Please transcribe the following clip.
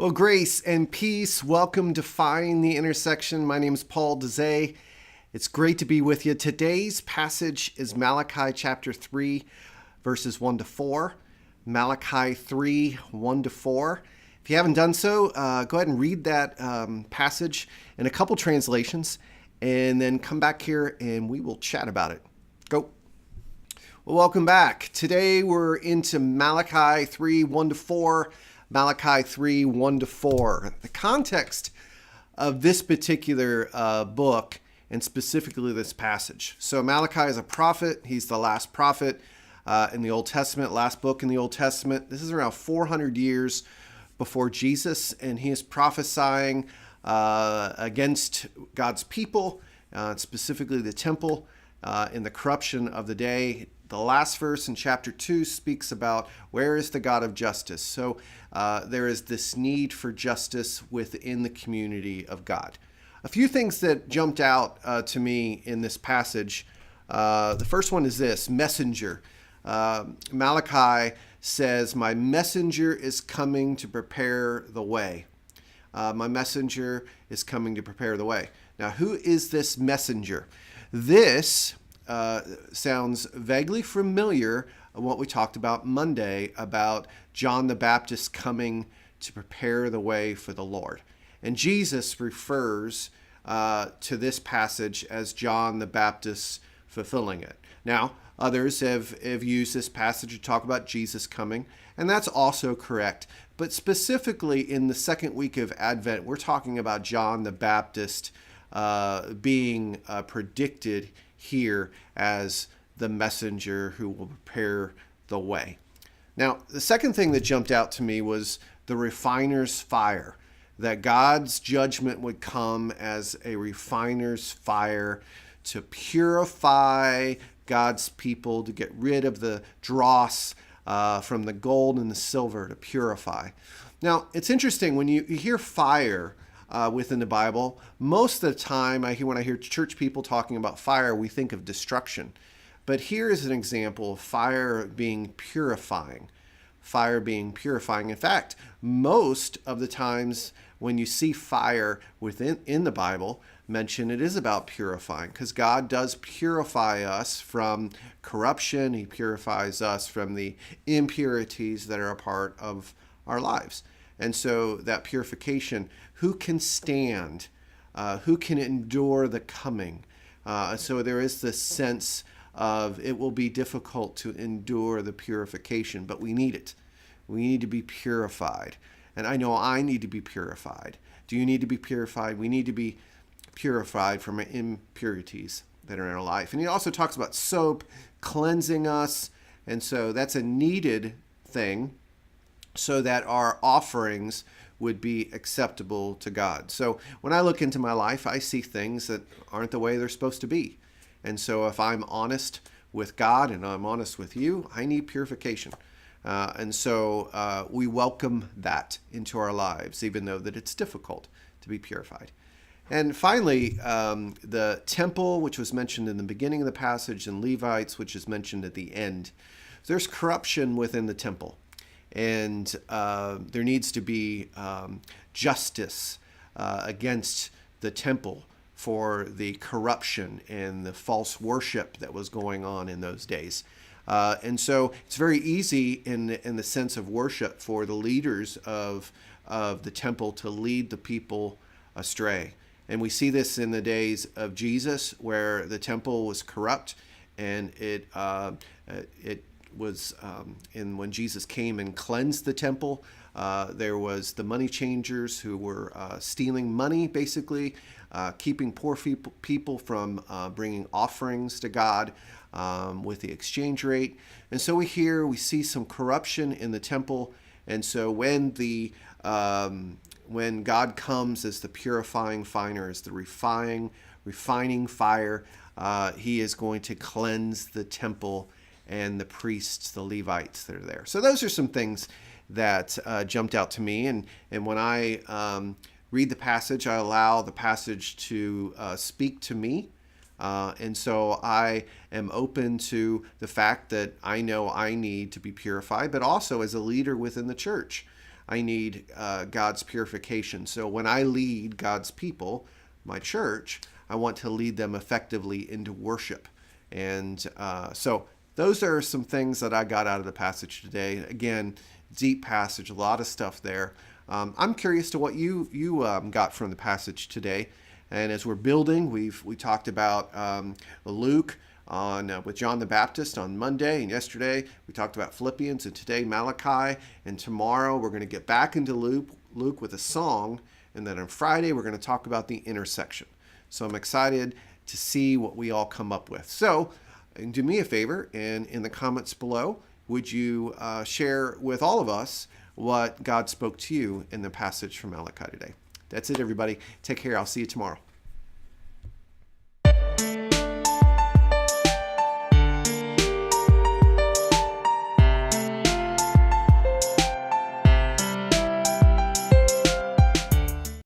Well, grace and peace. Welcome to Find the Intersection. My name is Paul Dezay. It's great to be with you. Today's passage is Malachi chapter 3, verses 1 to 4. Malachi 3, 1 to 4. If you haven't done so, go ahead and read that passage in a couple translations, and then come back here and we will chat about it. Go. Well, welcome back. Today we're into Malachi 3, 1 to 4. Malachi 3, 1 to 4. The context of this particular book, and specifically this passage. So Malachi is a prophet. He's the last prophet in the Old Testament, last book in the Old Testament. This is around 400 years before Jesus, and he is prophesying against God's people, specifically the temple, in the corruption of the day. The last verse in chapter 2 speaks about where is the God of justice. So there is this need for justice within the community of God. A few things that jumped out to me in this passage. The first one is this, messenger. Malachi says, my messenger is coming to prepare the way. My messenger is coming to prepare the way. Now, who is this messenger? This sounds vaguely familiar of what we talked about Monday about John the Baptist coming to prepare the way for the Lord. And Jesus refers to this passage as John the Baptist fulfilling it. Now, others have used this passage to talk about Jesus coming, and that's also correct. But specifically in the second week of Advent, we're talking about John the Baptist being predicted here as the messenger who will prepare the way. Now, the second thing that jumped out to me was the refiner's fire, that God's judgment would come as a refiner's fire to purify God's people, to get rid of the dross from the gold and the silver, to purify. Now, it's interesting when you hear fire within the Bible, most of the time when I hear church people talking about fire, we think of destruction. But here is an example of fire being purifying. Fire being purifying. In fact, most of the times when you see fire in the Bible mentioned, it is about purifying, because God does purify us from corruption. He purifies us from the impurities that are a part of our lives. And so that purification, who can stand? Who can endure the coming? So there is this sense of it will be difficult to endure the purification, but we need it. We need to be purified. And I know I need to be purified. Do you need to be purified? We need to be purified from impurities that are in our life. And he also talks about soap cleansing us. And so that's a needed thing so that our offerings would be acceptable to God. So when I look into my life, I see things that aren't the way they're supposed to be. And so if I'm honest with God and I'm honest with you, I need purification. And so we welcome that into our lives, even though that it's difficult to be purified. And finally, the temple, which was mentioned in the beginning of the passage, and Levites, which is mentioned at the end. There's corruption within the temple. And there needs to be justice against the temple for the corruption and the false worship that was going on in those days. And so it's very easy in the sense of worship for the leaders of the temple to lead the people astray. And we see this in the days of Jesus, where the temple was corrupt, and it was when Jesus came and cleansed the temple. There was the money changers who were stealing money, basically, keeping poor people from bringing offerings to God with the exchange rate. And so we see some corruption in the temple. And so when God comes as the purifying fire, as the refining fire, he is going to cleanse the temple and the priests, the Levites that are there. So those are some things that jumped out to me. And when I read the passage, I allow the passage to speak to me. And so I am open to the fact that I know I need to be purified, but also as a leader within the church. I need God's purification. So when I lead God's people, my church, I want to lead them effectively into worship. And so those are some things that I got out of the passage today. Again, deep passage, a lot of stuff there. I'm curious to what you got from the passage today. And as we're building, we talked about Luke with John the Baptist on Monday, and yesterday we talked about Philippians, and today Malachi, and tomorrow we're going to get back into Luke with a song, and then on Friday we're going to talk about the intersection. So I'm excited to see what we all come up with. So do me a favor, and in the comments below, would you share with all of us what God spoke to you in the passage from Malachi today? That's it, everybody. Take care. I'll see you tomorrow.